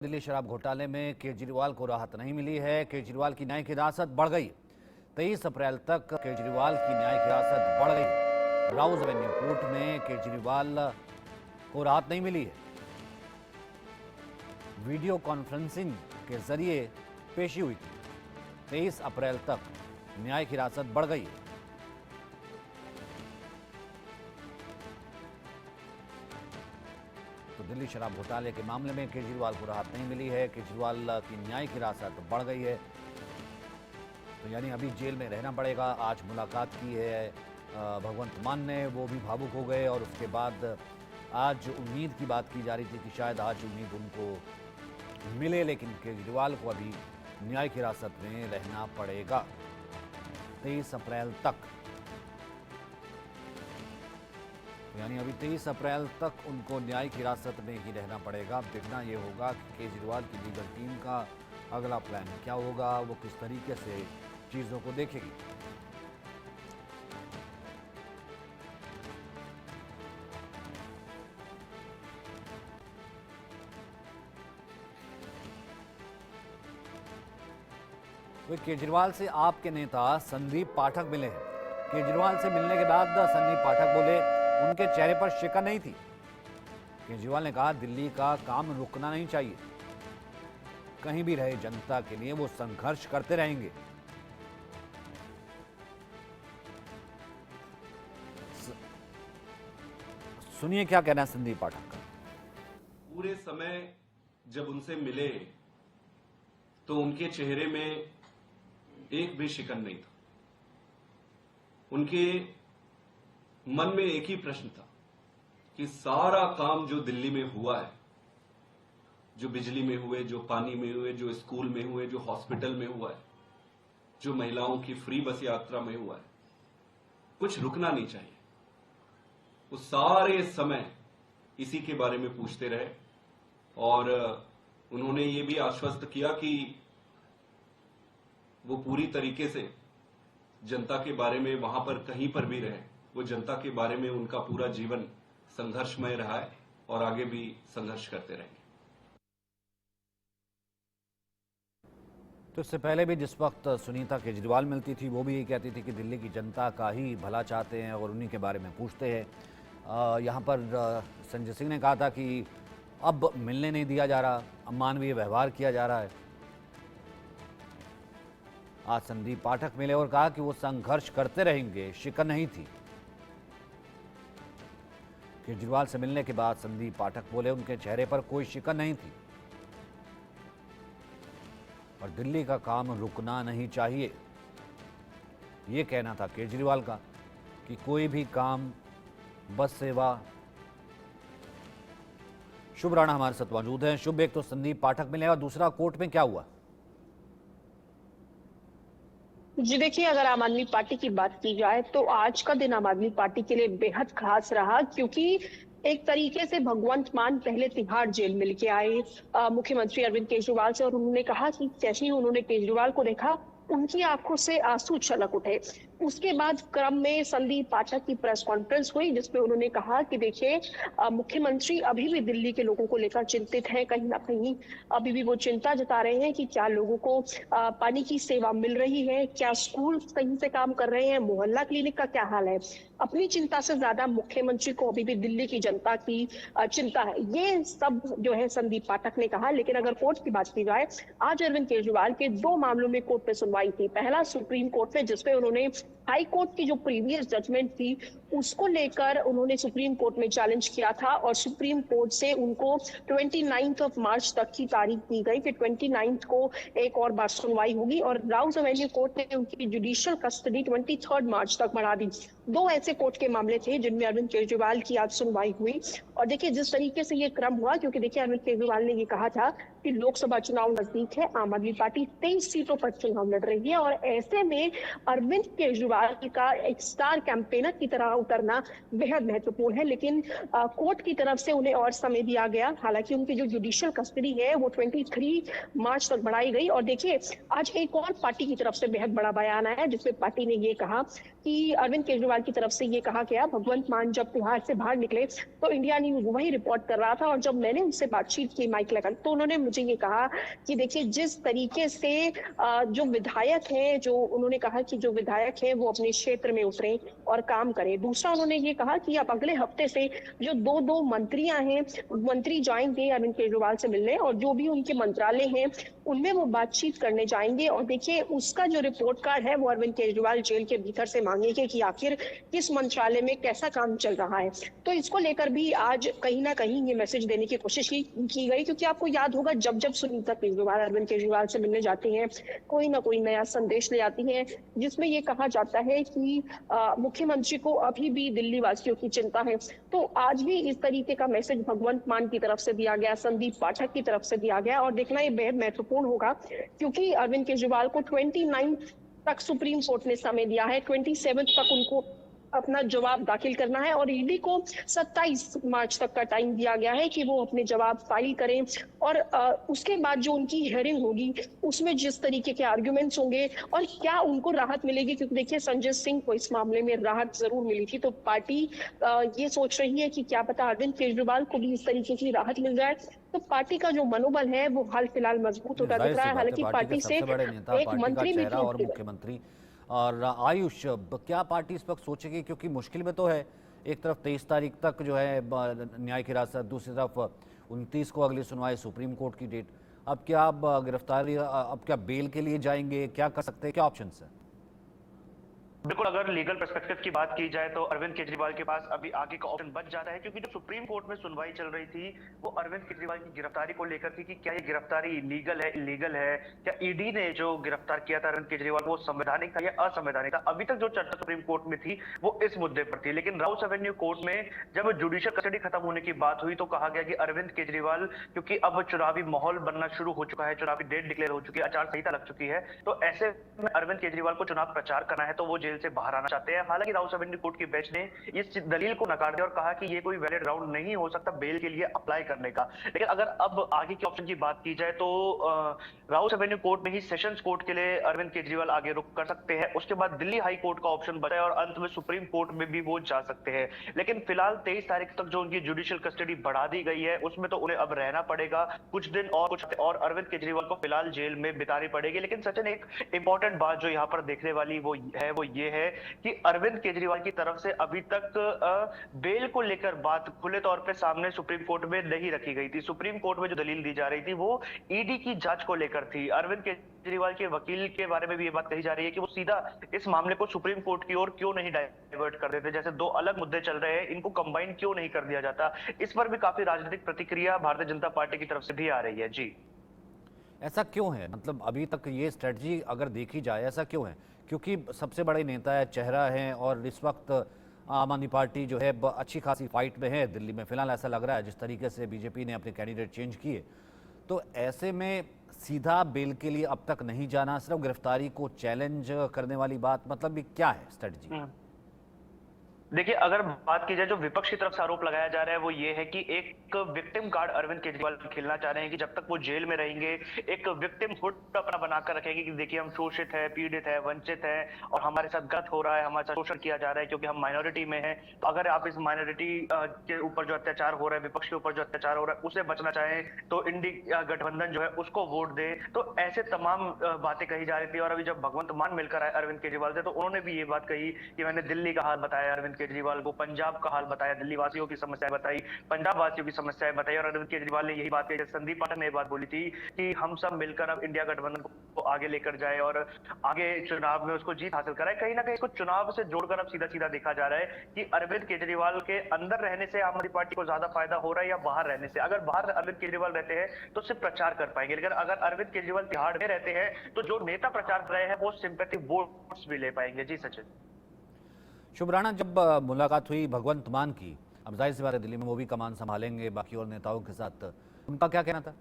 दिल्ली शराब घोटाले में केजरीवाल को राहत नहीं मिली है। केजरीवाल की न्यायिक हिरासत बढ़ गई। 23 अप्रैल तक केजरीवाल की न्यायिक हिरासत बढ़ गई। राउज एवेन्यू कोर्ट में केजरीवाल को राहत नहीं मिली है। वीडियो कॉन्फ्रेंसिंग के जरिए पेशी हुई थी। 23 अप्रैल तक न्यायिक हिरासत बढ़ गई है। तो दिल्ली शराब घोटाले के मामले में केजरीवाल को राहत नहीं मिली है। केजरीवाल की न्यायिक हिरासत बढ़ गई है। तो यानी अभी जेल में रहना पड़ेगा। आज मुलाकात की है भगवंत मान ने, वो भी भावुक हो गए। और उसके बाद आज उम्मीद की बात की जा रही थी कि शायद आज उम्मीद उनको मिले, लेकिन केजरीवाल को अभी न्यायिक हिरासत में रहना पड़ेगा 23 अप्रैल तक। यानी अभी 23 अप्रैल तक उनको न्यायिक हिरासत में ही रहना पड़ेगा। अब देखना ये होगा कि केजरीवाल की लीगल टीम का अगला प्लान क्या होगा, वो किस तरीके से चीज़ों को देखेगी। तो केजरीवाल से आपके नेता संदीप पाठक मिले हैं। केजरीवाल से मिलने के बाद संदीप पाठक बोले उनके चेहरे पर शिकन नहीं थी। केजरीवाल ने कहा दिल्ली का काम रुकना नहीं चाहिए, कहीं भी रहे जनता के लिए वो संघर्ष करते रहेंगे। सुनिए क्या कहना है संदीप पाठक का। पूरे समय जब उनसे मिले तो उनके चेहरे में एक भी शिकन नहीं था। उनके मन में एक ही प्रश्न था कि सारा काम जो दिल्ली में हुआ है, जो बिजली में हुए, जो पानी में हुए, जो स्कूल में हुए, जो हॉस्पिटल में हुआ है, जो महिलाओं की फ्री बस यात्रा में हुआ है, कुछ रुकना नहीं चाहिए। वो सारे समय इसी के बारे में पूछते रहे और उन्होंने ये भी आश्वस्त किया कि वो पूरी तरीके से जनता के बारे में वहां पर कहीं पर भी रहे, वो जनता के बारे में उनका पूरा जीवन संघर्षमय रहा है और आगे भी संघर्ष करते रहेंगे। तो इससे पहले भी जिस वक्त सुनीता केजरीवाल मिलती थी, वो भी यही कहती थी कि दिल्ली की जनता का ही भला चाहते हैं और उन्हीं के बारे में पूछते हैं। यहाँ पर संजय सिंह ने कहा था कि अब मिलने नहीं दिया जा रहा, अमानवीय व्यवहार किया जा रहा है। आज संदीप पाठक मिले और कहा कि वो संघर्ष करते रहेंगे, शिकन नहीं थी। केजरीवाल से मिलने के बाद संदीप पाठक बोले उनके चेहरे पर कोई शिकन नहीं थी और दिल्ली का काम रुकना नहीं चाहिए। ये कहना था केजरीवाल का कि कोई भी काम, बस सेवा। शुभ राणा हमारे साथ मौजूद हैं। शुभ, एक तो संदीप पाठक मिले और दूसरा कोर्ट में क्या हुआ? जी देखिए, अगर आम आदमी पार्टी की बात की जाए तो आज का दिन आम आदमी पार्टी के लिए बेहद खास रहा, क्योंकि एक तरीके से भगवंत मान पहले तिहाड़ जेल मिल के आए मुख्यमंत्री अरविंद केजरीवाल से और उन्होंने कहा कि जैसे ही उन्होंने केजरीवाल को देखा उनकी आंखों से आंसू छलक उठे। उसके बाद क्रम में संदीप पाठक की प्रेस कॉन्फ्रेंस हुई जिसमें उन्होंने कहा कि देखिए मुख्यमंत्री अभी भी दिल्ली के लोगों को लेकर चिंतित हैं। कहीं ना कहीं अभी भी वो चिंता जता रहे हैं कि क्या लोगों को पानी की सेवा मिल रही है, क्या स्कूल सही से काम कर रहे हैं, मोहल्ला क्लिनिक का क्या हाल है। अपनी चिंता से ज्यादा मुख्यमंत्री को अभी भी दिल्ली की जनता की चिंता है। ये सब जो है संदीप पाठक ने कहा। लेकिन अगर कोर्ट की बात की जाए, आज अरविंद केजरीवाल के 2 मामलों में कोर्ट में सुनवाई थी। पहला सुप्रीम कोर्ट में, जिसमें उन्होंने हाई कोर्ट की जो प्रीवियस जजमेंट थी उसको लेकर उन्होंने सुप्रीम कोर्ट में चैलेंज किया था और सुप्रीम कोर्ट से उनको 29 मार्च तक की तारीख दी गई कि 29 को एक और बार सुनवाई होगी। और राउज एवेन्यू कोर्ट ने उनकी जुडिशियल कस्टडी 23 मार्च तक बढ़ा दी। 2 ऐसे कोर्ट के मामले थे जिनमें अरविंद केजरीवाल की आज सुनवाई हुई। और देखिए जिस तरीके से ये क्रम हुआ, क्योंकि देखिए अरविंद केजरीवाल ने ये कहा था कि लोकसभा चुनाव नजदीक है, आम आदमी पार्टी 23 सीटों पर चुनाव लड़ रही है और ऐसे में अरविंद केजरीवाल का एक स्टार कैंपेनर की तरह उतरना बेहद महत्वपूर्ण है। लेकिन कोर्ट की तरफ से उन्हें और समय दिया गया। हालांकि उनकी जो जुडिशियल कस्टडी है वो 23 मार्च तक बढ़ाई गई। और देखिए आज एक और पार्टी की तरफ से बेहद बड़ा बयान आया जिसमें पार्टी ने ये कहा कि अरविंद केजरीवाल केजरीवाल की तरफ से ये कहा गया। भगवंत मान जब तिहाड़ से बाहर निकले तो इंडिया न्यूज वही रिपोर्ट कर रहा था, और जब मैंने उनसे बातचीत की माइक लगा तो उन्होंने मुझे ये कहा कि देखिए जिस तरीके से जो विधायक है, जो उन्होंने कहा कि जो विधायक है वो अपने क्षेत्र में उतरे और काम करें। दूसरा उन्होंने ये कहा कि अब अगले हफ्ते से जो दो मंत्रियां हैं, मंत्री जाएंगे अरविंद केजरीवाल से मिलने, और जो भी उनके मंत्रालय हैं उनमें वो बातचीत करने जाएंगे। और देखिए उसका जो रिपोर्ट कार्ड है वो अरविंद केजरीवाल जेल के भीतर से मांगेंगे कि आखिर किस मंत्रालय में कैसा काम चल रहा है। तो इसको लेकर भी आज कहीं ना कहीं ये मैसेज देने की कोशिश की गई, क्योंकि आपको याद होगा जब जब सुनीता केजरीवाल अरविंद केजरीवाल से मिलने जाती हैं कोई ना कोई नया संदेश ले आती हैं, जिसमें ये कहा जाता है कि मुख्यमंत्री को अभी भी दिल्ली वासियों की चिंता है। तो आज भी इस तरीके का मैसेज भगवंत मान की तरफ से दिया गया, संदीप पाठक की तरफ से दिया गया, और देखना ये बेहद महत्वपूर्ण होगा क्योंकि अरविंद केजरीवाल को 29 तक सुप्रीम कोर्ट ने समय दिया है, 27 तक उनको अपना जवाब दाखिल करना है, और ईडी को 27 मार्च तक का टाइम दिया गया है कि वो अपने जवाब फाइल करें। और उसके बाद जो उनकी हियरिंग होगी उसमें जिस तरीके के आर्गुमेंट्स होंगे और क्या उनको राहत मिलेगी, क्योंकि देखिए संजय सिंह को इस मामले में राहत जरूर मिली थी, तो पार्टी ये सोच रही है कि क्या पता अरविंद केजरीवाल को भी इस तरीके की राहत मिल जाए। तो पार्टी का जो मनोबल है वो हाल फिलहाल मजबूत होता दिख रहा है। हालांकि पार्टी से एक मंत्री भी और मुख्यमंत्री और आयुष, क्या पार्टी इस वक्त सोचेगी, क्योंकि मुश्किल में तो है, एक तरफ 23 तारीख तक जो है न्यायिक हिरासत, दूसरी तरफ 29 को अगली सुनवाई सुप्रीम कोर्ट की डेट। अब क्या अब गिरफ्तारी, अब क्या बेल के लिए जाएंगे, क्या कर सकते हैं, क्या ऑप्शन है? बिल्कुल, अगर लीगल पर्सपेक्टिव की बात की जाए तो अरविंद केजरीवाल के पास अभी आगे का ऑप्शन बच जाता है, क्योंकि जो सुप्रीम कोर्ट में सुनवाई चल रही थी वो अरविंद केजरीवाल की गिरफ्तारी को लेकर थी कि क्या ये गिरफ्तारी लीगल है, इलीगल है, क्या ईडी ने जो गिरफ्तार किया था अरविंद केजरीवाल वो संवैधानिक था या असंवैधानिक था। अभी तक जो चर्चा सुप्रीम कोर्ट में थी वो इस मुद्दे पर थी, लेकिन राउस एवेन्यू कोर्ट में जब जुडिशियल कस्टडी खत्म होने की बात हुई तो कहा गया कि अरविंद केजरीवाल, क्योंकि अब चुनावी माहौल बनना शुरू हो चुका है, चुनावी डेट डिक्लेयर हो चुकी है, आचार संहिता लग चुकी है, तो ऐसे में अरविंद केजरीवाल को चुनाव प्रचार करना है तो वो जेल से बाहर आना चाहते हैं। हालांकि राउस एवेन्यू कोर्ट की बेंच ने इस दलील को नकार दिया और कहा कि ये कोई वैलिड ग्राउंड नहीं हो सकता बेल के लिए अप्लाई करने का। लेकिन अगर अब आगे के ऑप्शन की बात की जाए तो राउस एवेन्यू कोर्ट में ही सेशंस कोर्ट के लिए अरविंद केजरीवाल आगे रुक कर सकते हैं, उसके बाद दिल्ली हाई कोर्ट का ऑप्शन बचा है और अंत में सुप्रीम कोर्ट में भी वो जा सकते हैं। लेकिन फिलहाल 23 तारीख तक जो उनकी जुडिशियल कस्टडी बढ़ा दी गई है उसमें तो उन्हें अब रहना पड़ेगा कुछ दिन और अरविंद केजरीवाल को फिलहाल जेल में बितानी पड़ेगी। लेकिन सचिन, एक इंपॉर्टेंट बात जो यहाँ पर देखने वाली वो ये है कि अरविंद केजरीवाल की तरफ से अभी तक बेल को लेकर बात खुले तौर पे सामने सुप्रीम कोर्ट में नहीं रखी गई थी। सुप्रीम कोर्ट में जो दलील दी जा रही थी वो ईडी की जांच को लेकर थी। अरविंद केजरीवाल के वकील के बारे में भी ये बात कही जा रही है कि वो सीधा इस मामले को सुप्रीम कोर्ट की ओर क्यों नहीं डाइवर्ट कर देते, जैसे दो अलग मुद्दे चल रहे हैं इनको कंबाइन क्यों नहीं कर दिया जाता। इस पर भी काफी राजनीतिक प्रतिक्रिया भारतीय जनता पार्टी की तरफ से भी आ रही है। जी, ऐसा क्यों है? मतलब अभी तक ये स्ट्रेटजी अगर देखी जाए ऐसा क्यों है? क्योंकि सबसे बड़े नेता है, चेहरा है, और इस वक्त आम आदमी पार्टी जो है अच्छी खासी फाइट में है दिल्ली में, फिलहाल ऐसा लग रहा है जिस तरीके से बीजेपी ने अपने कैंडिडेट चेंज किए। तो ऐसे में सीधा बेल के लिए अब तक नहीं जाना, सिर्फ गिरफ्तारी को चैलेंज करने वाली बात, मतलब ये क्या है स्ट्रेटजी? देखिए, अगर बात की जाए जो विपक्ष की तरफ से आरोप लगाया जा रहा है वो ये है कि एक विक्टिम कार्ड अरविंद केजरीवाल खेलना चाह रहे हैं कि जब तक वो जेल में रहेंगे एक विक्टिम हुड अपना बनाकर रखेंगे कि देखिए हम शोषित है, पीड़ित है, वंचित है और हमारे साथ गलत हो रहा है, हमारे साथ शोषण किया जा रहा है क्योंकि हम माइनॉरिटी में हैं। तो अगर आप इस माइनॉरिटी के ऊपर जो अत्याचार हो रहा है, विपक्ष के ऊपर जो अत्याचार हो रहा है उसे बचना चाहें तो इंडिया गठबंधन जो है उसको वोट दे। तो ऐसे तमाम बातें कही जा रही थी। और अभी जब भगवंत मान मिलकर आए अरविंद केजरीवाल से तो उन्होंने भी ये बात कही कि मैंने दिल्ली का हाल बताया अरविंद केजरीवाल को, पंजाब का हाल बताया, दिल्ली वासियों की समस्याएं बताई, पंजाब वासियों की समस्याएं बताई। और अरविंद केजरीवाल ने यही बात कही, संदीप पाठक ने यह बात बोली थी कि हम सब मिलकर अब इंडिया गठबंधन को आगे लेकर जाए और आगे चुनाव में उसको जीत हासिल कराए। कहीं ना कहीं इसको चुनाव से जोड़कर अब सीधा सीधा देखा जा रहा है कि अरविंद केजरीवाल के अंदर रहने से आम आदमी पार्टी को ज्यादा फायदा हो रहा है या बाहर रहने से। अगर बाहर अरविंद केजरीवाल रहते हैं तो सिर्फ प्रचार कर पाएंगे, लेकिन अगर अरविंद केजरीवाल तिहाड़ में रहते हैं तो जो नेता प्रचार कर रहे हैं वो सिंपैथी वोट्स भी ले पाएंगे। जी सचिन। शुभ राणा, जब मुलाकात हुई भगवंत मान की, अब जाहिर सी बात है दिल्ली में वो भी कमान संभालेंगे बाकी और नेताओं के साथ, उनका क्या कहना था?